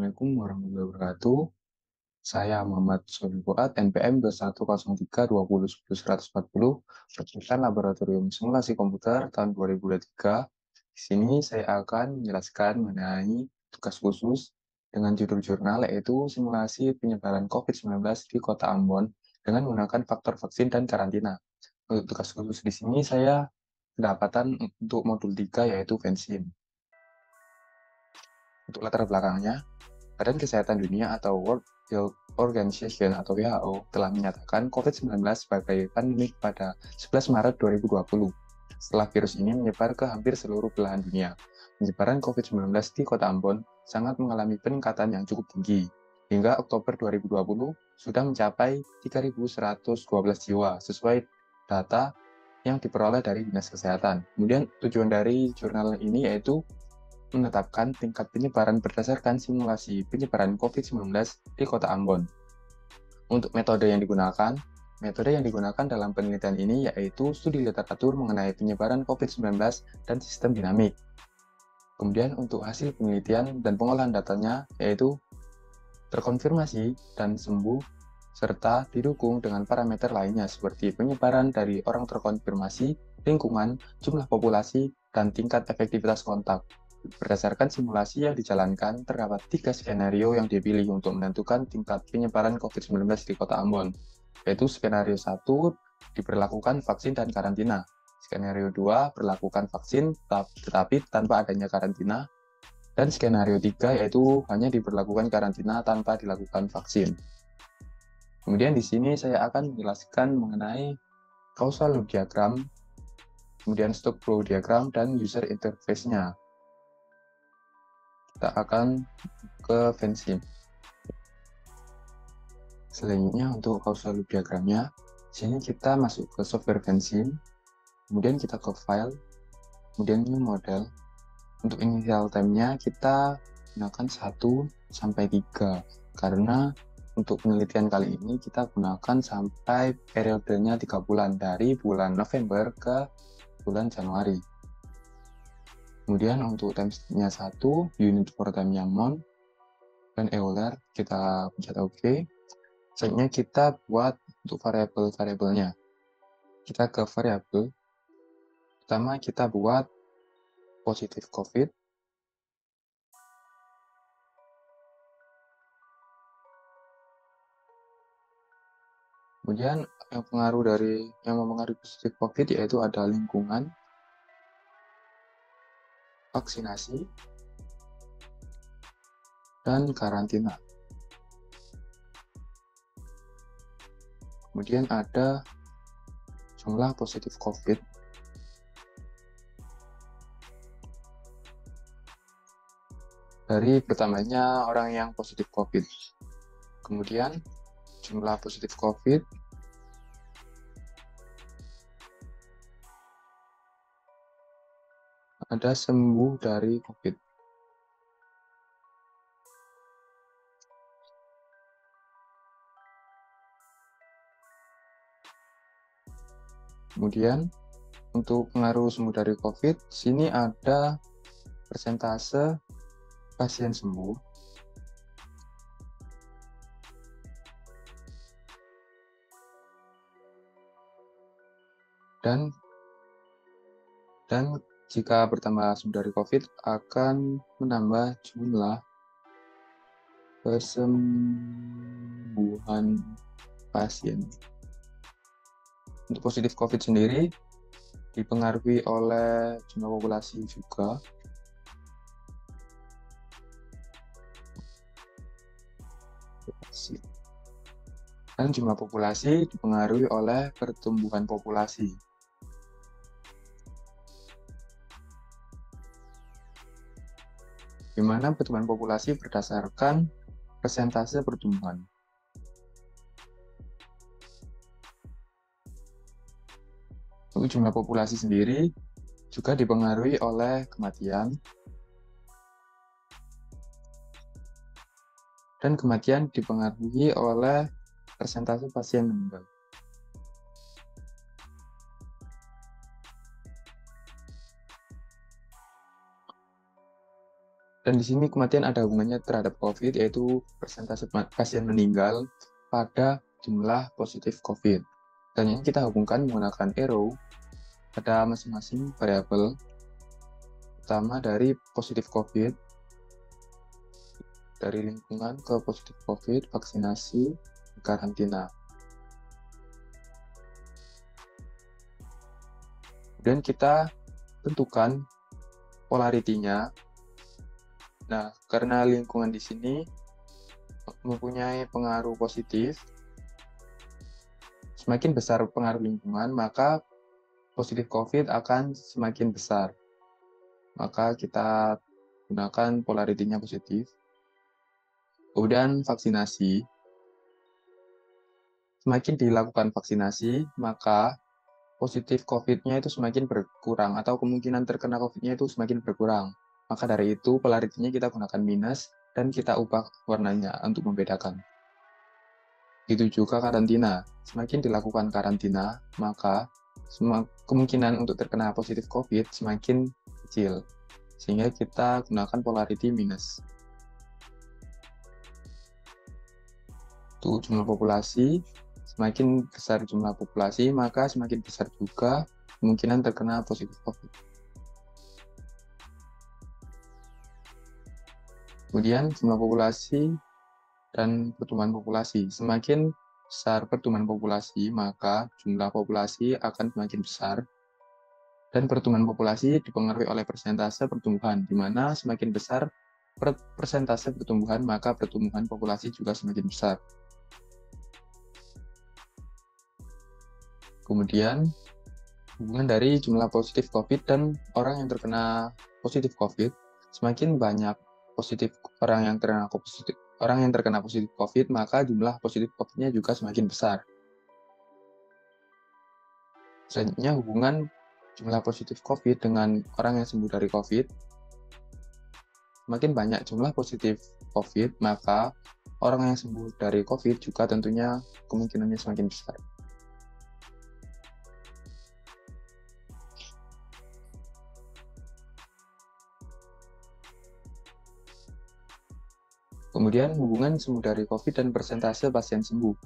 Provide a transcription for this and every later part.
Assalamualaikum warahmatullahi wabarakatuh. Saya Muhammad Sobi Fuad, NPM 210320100140, Pertukaran Laboratorium Simulasi Komputer tahun 2023. Di sini saya akan menjelaskan mengenai tugas khusus dengan judul jurnal yaitu simulasi penyebaran COVID-19 di Kota Ambon dengan menggunakan faktor vaksin dan karantina. Untuk tugas khusus di sini saya kedapatan untuk modul 3 yaitu vaksin. Untuk latar belakangnya, Badan Kesehatan Dunia atau World Health Organization atau WHO telah menyatakan COVID-19 sebagai pandemik pada 11 Maret 2020. Setelah virus ini menyebar ke hampir seluruh belahan dunia, penyebaran COVID-19 di Kota Ambon sangat mengalami peningkatan yang cukup tinggi. Hingga Oktober 2020 sudah mencapai 3.112 jiwa sesuai data yang diperoleh dari Dinas Kesehatan. Kemudian tujuan dari jurnal ini yaitu menetapkan tingkat penyebaran berdasarkan simulasi penyebaran COVID-19 di Kota Ambon. Untuk metode yang digunakan dalam penelitian ini yaitu studi literatur mengenai penyebaran COVID-19 dan sistem dinamik. Kemudian untuk hasil penelitian dan pengolahan datanya yaitu terkonfirmasi dan sembuh serta didukung dengan parameter lainnya seperti penyebaran dari orang terkonfirmasi, lingkungan, jumlah populasi, dan tingkat efektivitas kontak. Berdasarkan simulasi yang dijalankan, terdapat 3 skenario yang dipilih untuk menentukan tingkat penyebaran COVID-19 di Kota Ambon, yaitu skenario 1 diberlakukan vaksin dan karantina, skenario 2 berlakukan vaksin tetapi tanpa adanya karantina, dan skenario 3 yaitu hanya diberlakukan karantina tanpa dilakukan vaksin. Kemudian di sini saya akan menjelaskan mengenai causal loop diagram, kemudian stock flow diagram, dan user interface-nya. Kita akan ke Vensim. Selanjutnya untuk causal loop diagramnya, sini kita masuk ke software Vensim, kemudian kita ke file, kemudian new model. Untuk initial time-nya kita gunakan 1 sampai 3 karena untuk penelitian kali ini kita gunakan sampai periodenya 3 bulan dari bulan November ke bulan Januari. Kemudian untuk timestamp-nya 1, unit for time-nya mon, dan Euler, kita pencet OK. Selanjutnya kita buat untuk variabel-variabelnya. Kita ke variabel. Pertama kita buat positif COVID. Kemudian yang mempengaruhi positif COVID yaitu ada lingkungan, vaksinasi, dan karantina. Kemudian ada jumlah positif COVID. Dari pertamanya orang yang positif COVID. Kemudian jumlah positif COVID. Ada sembuh dari COVID. Kemudian untuk pengaruh sembuh dari COVID, sini ada persentase pasien sembuh, dan jika bertambah sembuh dari COVID akan menambah jumlah kesembuhan pasien. Untuk positif COVID sendiri dipengaruhi oleh jumlah populasi juga. Dan jumlah populasi dipengaruhi oleh pertumbuhan populasi. Di mana pertumbuhan populasi berdasarkan persentase pertumbuhan. Untuk jumlah populasi sendiri juga dipengaruhi oleh kematian, dan kematian dipengaruhi oleh persentase pasien meninggal. Dan di sini kematian ada hubungannya terhadap COVID, yaitu persentase pasien meninggal pada jumlah positif COVID. Dan ini kita hubungkan menggunakan arrow pada masing-masing variabel, pertama dari positif COVID, dari lingkungan ke positif COVID, vaksinasi, karantina. Kemudian kita tentukan polaritinya. Nah, karena lingkungan di sini mempunyai pengaruh positif, semakin besar pengaruh lingkungan, maka positif COVID akan semakin besar. Maka kita gunakan polaritinya positif. Kemudian vaksinasi. Semakin dilakukan vaksinasi, maka positif COVID-nya itu semakin berkurang, atau kemungkinan terkena COVID-nya itu semakin berkurang. Maka dari itu, polaritinya kita gunakan minus, dan kita ubah warnanya untuk membedakan. Begitu juga karantina. Semakin dilakukan karantina, maka kemungkinan untuk terkena positif COVID semakin kecil. Sehingga kita gunakan polarity minus. Untuk jumlah populasi, semakin besar jumlah populasi, maka semakin besar juga kemungkinan terkena positif COVID. Kemudian jumlah populasi dan pertumbuhan populasi. Semakin besar pertumbuhan populasi, maka jumlah populasi akan semakin besar. Dan pertumbuhan populasi dipengaruhi oleh persentase pertumbuhan, di mana semakin besar persentase pertumbuhan, maka pertumbuhan populasi juga semakin besar. Kemudian, hubungan dari jumlah positif COVID dan orang yang terkena positif COVID, semakin banyak orang yang terkena positif COVID, maka jumlah positif COVID-nya juga semakin besar. Selanjutnya, hubungan jumlah positif COVID dengan orang yang sembuh dari COVID, semakin banyak jumlah positif COVID, maka orang yang sembuh dari COVID juga tentunya kemungkinannya semakin besar. Kemudian hubungan sembuh dari COVID dan persentase pasien sembuh.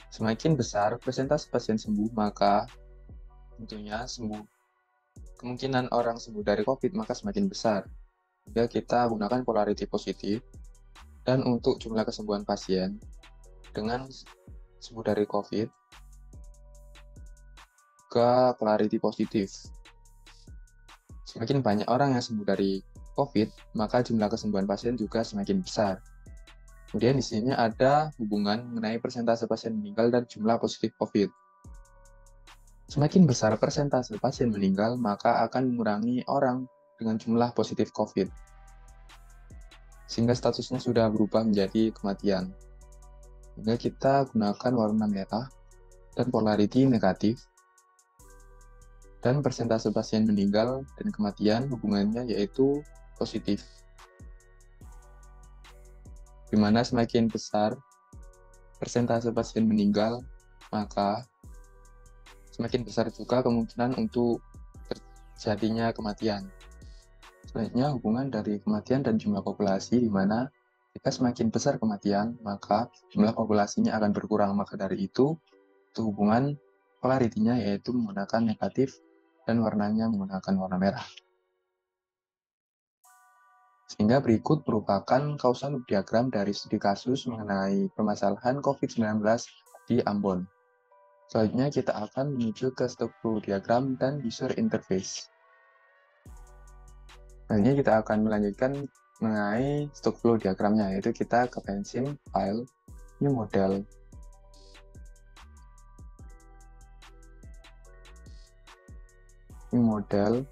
Semakin besar persentase pasien sembuh, maka tentunya kemungkinan orang sembuh dari COVID maka semakin besar. Sehingga kita gunakan polarity positif. Dan untuk jumlah kesembuhan pasien dengan sembuh dari COVID, ke polarity positif. Semakin banyak orang yang sembuh dari COVID, maka jumlah kesembuhan pasien juga semakin besar. Kemudian di sini ada hubungan mengenai persentase pasien meninggal dan jumlah positif COVID. Semakin besar persentase pasien meninggal, maka akan mengurangi orang dengan jumlah positif COVID. Sehingga statusnya sudah berubah menjadi kematian. Sehingga kita gunakan warna merah dan polarity negatif. Dan persentase pasien meninggal dan kematian hubungannya yaitu positif. Di mana semakin besar persentase pasien meninggal, maka semakin besar juga kemungkinan untuk terjadinya kematian. Selanjutnya hubungan dari kematian dan jumlah populasi, di mana jika semakin besar kematian, maka jumlah populasinya akan berkurang. Maka dari itu hubungan polaritinya yaitu menggunakan negatif dan warnanya menggunakan warna merah. Sehingga berikut merupakan causal loop diagram dari studi kasus mengenai permasalahan COVID-19 di Ambon. Selanjutnya kita akan menuju ke struktur diagram dan user interface. Selanjutnya kita akan melanjutkan mengenai struktur diagramnya, yaitu kita ke pensil, file, new model. New model.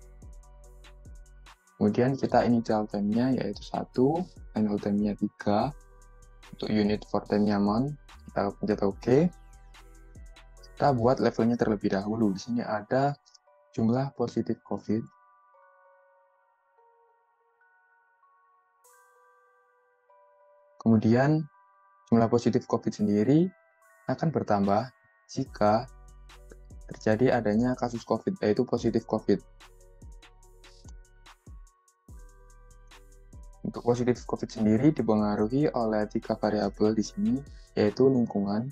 Kemudian kita initial time-nya yaitu 1, final time-nya 3. Untuk unit for time-nya month, kita pencet OK. Kita buat levelnya terlebih dahulu. Di sini ada jumlah positif COVID. Kemudian jumlah positif COVID sendiri akan bertambah jika terjadi adanya kasus COVID, yaitu positif COVID. Untuk positif COVID sendiri dipengaruhi oleh 3 variabel di sini, yaitu lingkungan,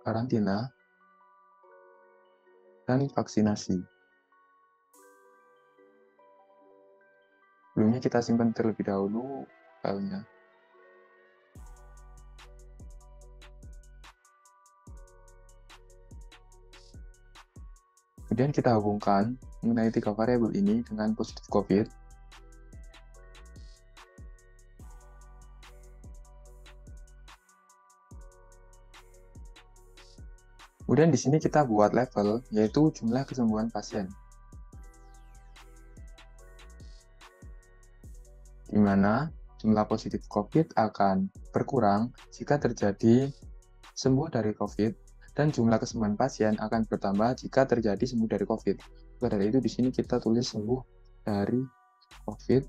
karantina, dan vaksinasi. Sebelumnya kita simpan terlebih dahulu filenya. Kemudian kita hubungkan mengenai 3 variabel ini dengan positif COVID. Kemudian di sini kita buat level, yaitu jumlah kesembuhan pasien. Di mana jumlah positif COVID akan berkurang jika terjadi sembuh dari COVID, dan jumlah kesembuhan pasien akan bertambah jika terjadi sembuh dari COVID. Maka dari itu di sini kita tulis sembuh dari COVID,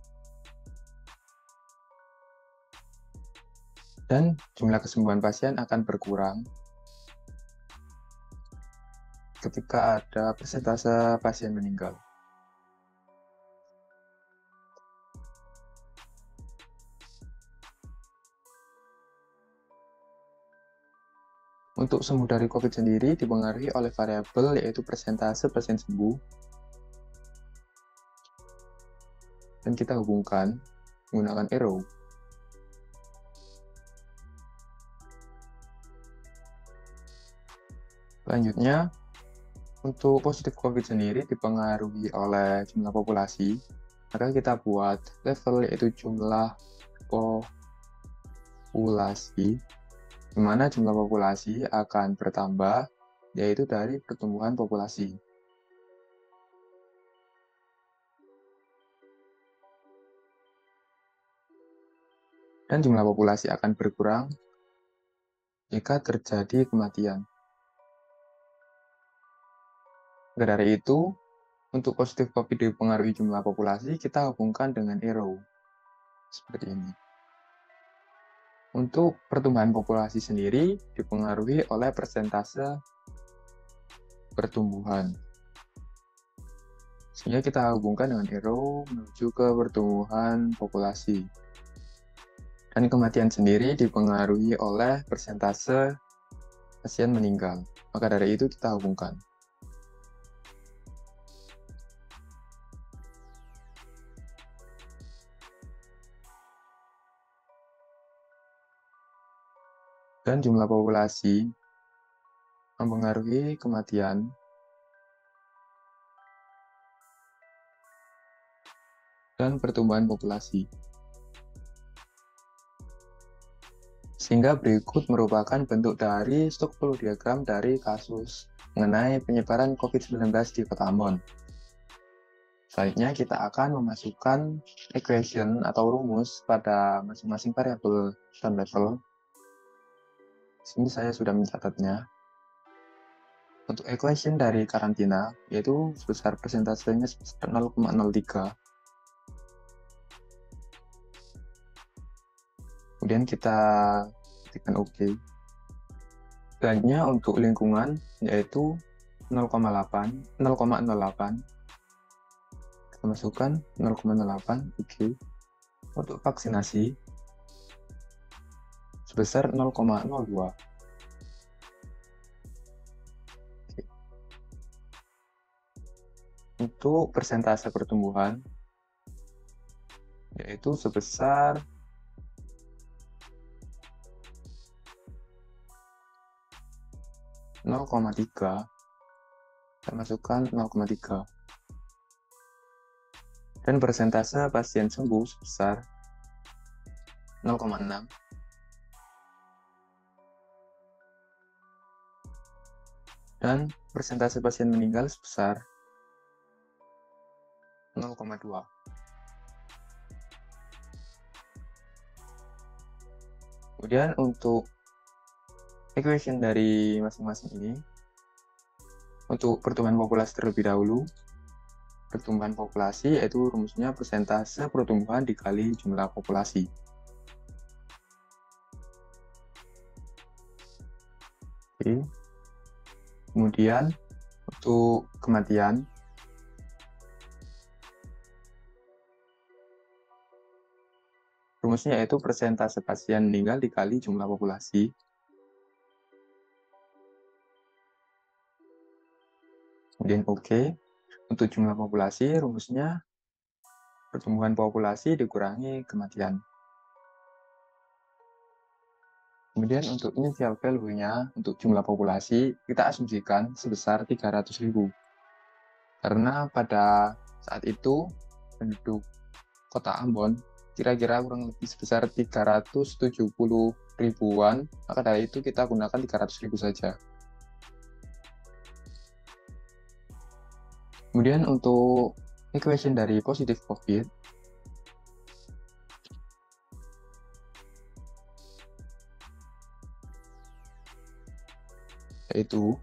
dan jumlah kesembuhan pasien akan berkurang ketika ada persentase pasien meninggal. Untuk sembuh dari COVID sendiri dipengaruhi oleh variabel yaitu persentase pasien sembuh, dan kita hubungkan menggunakan arrow. Selanjutnya, untuk positif COVID sendiri dipengaruhi oleh jumlah populasi, maka kita buat level yaitu jumlah populasi, di mana jumlah populasi akan bertambah, yaitu dari pertumbuhan populasi. Dan jumlah populasi akan berkurang jika terjadi kematian. Maka dari itu, untuk positif COVID dipengaruhi jumlah populasi, kita hubungkan dengan arrow. Seperti ini. Untuk pertumbuhan populasi sendiri dipengaruhi oleh persentase pertumbuhan. Sehingga kita hubungkan dengan arrow menuju ke pertumbuhan populasi. Dan kematian sendiri dipengaruhi oleh persentase pasien meninggal. Maka dari itu kita hubungkan. Dan jumlah populasi mempengaruhi kematian dan pertumbuhan populasi. Sehingga berikut merupakan bentuk dari struktur diagram dari kasus mengenai penyebaran COVID-19 di Kota Ambon. Selanjutnya kita akan memasukkan equation atau rumus pada masing-masing variabel dan level. Di sini saya sudah mencatatnya. Untuk equation dari karantina, yaitu sebesar persentasenya sebesar 0,03. Kemudian kita ketikkan OK. Selanjutnya untuk lingkungan, yaitu 0,08. Kita masukkan 0,08, OK. Untuk vaksinasi, sebesar 0,02. Untuk persentase pertumbuhan, yaitu sebesar 0,3. Kita masukkan 0,3. Dan persentase pasien sembuh sebesar 0,6. Dan persentase pasien meninggal sebesar 0,2. Kemudian untuk equation dari masing-masing ini, untuk pertumbuhan populasi terlebih dahulu, pertumbuhan populasi yaitu rumusnya persentase pertumbuhan dikali jumlah populasi. Oke. Kemudian untuk kematian, Rumusnya yaitu persentase pasien meninggal dikali jumlah populasi. Kemudian oke. Untuk jumlah populasi, rumusnya pertumbuhan populasi dikurangi kematian. Kemudian untuk initial value-nya, untuk jumlah populasi, kita asumsikan sebesar 300.000. Karena pada saat itu, penduduk kota Ambon kira-kira kurang lebih sebesar 370 ribuan, maka dari itu kita gunakan 300.000 saja. Kemudian untuk equation dari positif COVID, yaitu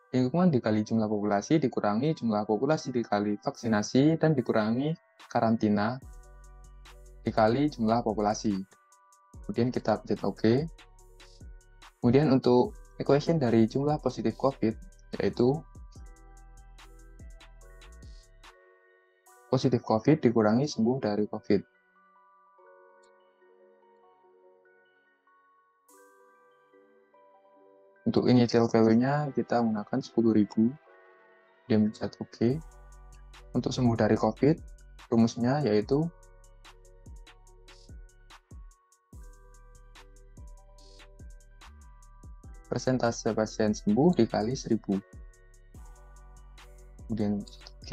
lingkungan dikali jumlah populasi dikurangi jumlah populasi dikali vaksinasi dan dikurangi karantina dikali jumlah populasi. Kemudian kita pencet OK. Kemudian untuk equation dari jumlah positif COVID, yaitu positif COVID dikurangi sembuh dari COVID. Untuk initial value-nya kita menggunakan 10.000. Dia pencet OK. Untuk sembuh dari COVID, rumusnya yaitu persentase pasien sembuh dikali 1000. Kemudian OK.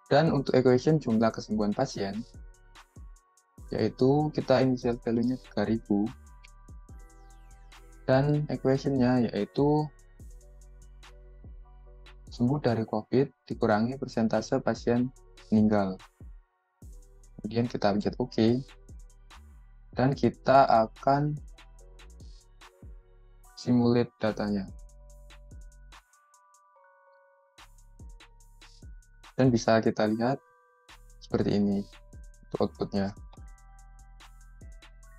Dan untuk equation jumlah kesembuhan pasien, yaitu kita initial value-nya 3000. Dan equation-nya yaitu sembuh dari COVID dikurangi persentase pasien meninggal. Kemudian kita pencet OK. Dan kita akan simulate datanya. Dan bisa kita lihat seperti ini untuk outputnya.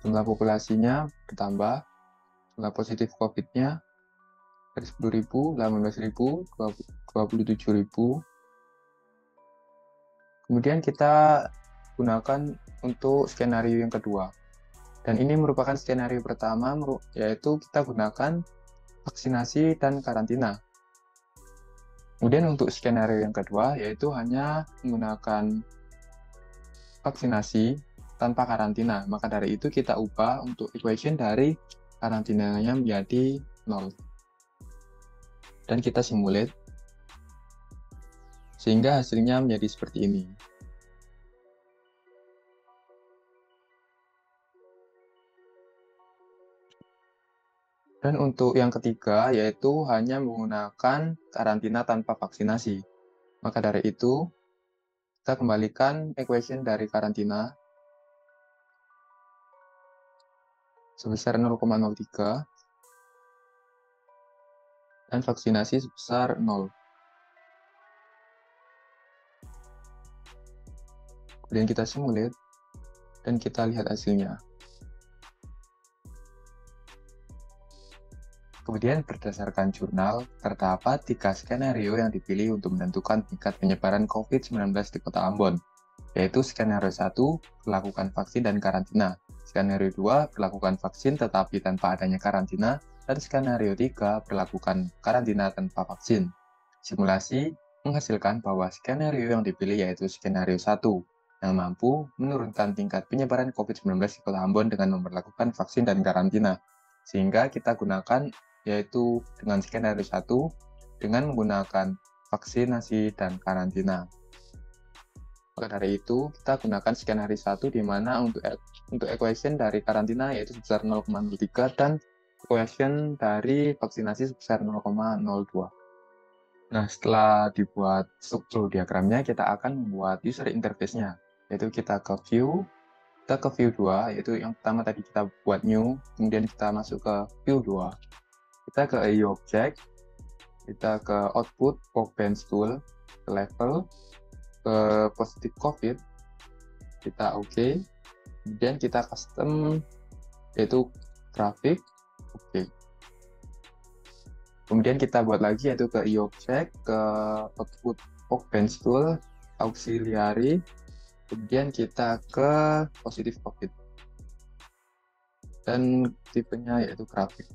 Jumlah populasinya bertambah, jumlah positif COVID-nya dari 10.000, 18.000, 27.000. Kemudian kita gunakan untuk skenario yang kedua. Dan ini merupakan skenario pertama, yaitu kita gunakan vaksinasi dan karantina. Kemudian untuk skenario yang kedua, yaitu hanya menggunakan vaksinasi tanpa karantina. Maka dari itu kita ubah untuk equation dari karantinanya menjadi 0. Dan kita simulate, sehingga hasilnya menjadi seperti ini. Dan untuk yang ketiga, yaitu hanya menggunakan karantina tanpa vaksinasi. Maka dari itu, kita kembalikan equation dari karantina sebesar 0,03 dan vaksinasi sebesar 0. Kemudian kita simulate dan kita lihat hasilnya. Kemudian berdasarkan jurnal, terdapat 3 skenario yang dipilih untuk menentukan tingkat penyebaran COVID-19 di Kota Ambon, yaitu skenario 1, berlakukan vaksin dan karantina, skenario 2, berlakukan vaksin tetapi tanpa adanya karantina, dan skenario 3, berlakukan karantina tanpa vaksin. Simulasi menghasilkan bahwa skenario yang dipilih yaitu skenario 1, yang mampu menurunkan tingkat penyebaran COVID-19 di Kota Ambon dengan memperlakukan vaksin dan karantina. Sehingga kita gunakan yaitu dengan skenario 1 dengan menggunakan vaksinasi dan karantina. Maka dari itu, kita gunakan skenario 1 di mana untuk equation dari karantina yaitu sebesar 0,03 dan equation dari vaksinasi sebesar 0,02. Nah, setelah dibuat struktur diagramnya, kita akan membuat user interface-nya, yaitu kita ke view 2, yaitu yang pertama tadi kita buat new, kemudian kita masuk ke view 2. Kita ke AI object, kita ke output workbench tool, ke level, ke positif COVID, kita OK, kemudian kita custom yaitu grafik, OK. Kemudian kita buat lagi yaitu ke iObject, ke output Workbench tool, auxiliary, kemudian kita ke positive COVID dan tipenya yaitu grafik.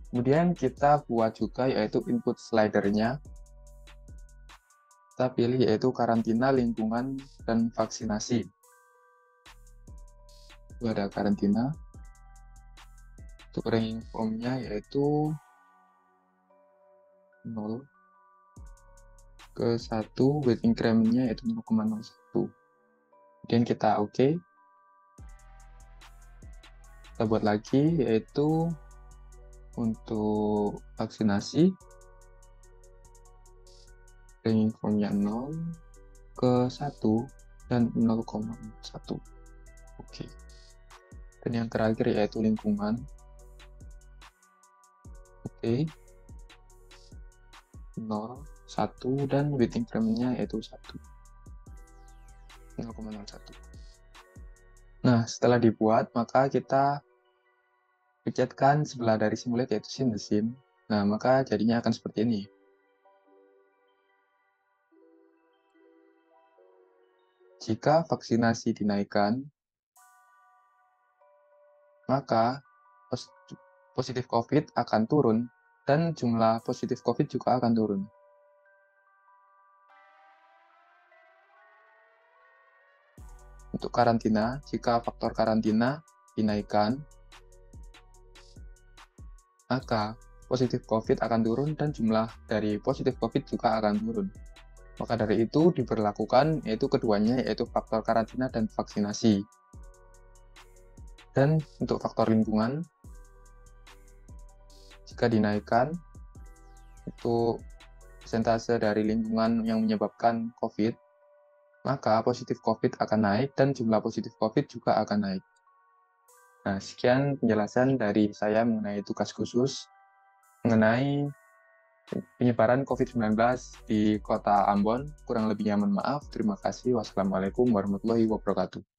Kemudian kita buat juga yaitu input slidernya. Kita pilih yaitu karantina, lingkungan, dan vaksinasi. Itu ada karantina. Untuk ranking formnya yaitu 0 ke 1, weight increment-nya yaitu 0,01. Kemudian kita OK. Kita buat lagi yaitu untuk vaksinasi, ranking formnya 0 ke 1 dan 0,1. Oke. Dan yang terakhir yaitu lingkungan. Oke. 0, 1, dan weight increment-nya yaitu 1. 0,01. Nah, setelah dibuat, maka kita pencetkan sebelah dari simulate yaitu scene the scene. Nah, maka jadinya akan seperti ini. Jika vaksinasi dinaikkan, maka positif COVID akan turun dan jumlah positif COVID juga akan turun. Untuk karantina, jika faktor karantina dinaikkan, maka positif COVID akan turun dan jumlah dari positif COVID juga akan turun. Maka dari itu diberlakukan yaitu keduanya yaitu faktor karantina dan vaksinasi. Dan untuk faktor lingkungan, jika dinaikkan, untuk persentase dari lingkungan yang menyebabkan COVID, maka positif COVID akan naik dan jumlah positif COVID juga akan naik. Nah, sekian penjelasan dari saya mengenai tugas khusus mengenai penyebaran COVID-19 di Kota Ambon. Kurang lebihnya mohon maaf. Terima kasih. Wassalamualaikum warahmatullahi wabarakatuh.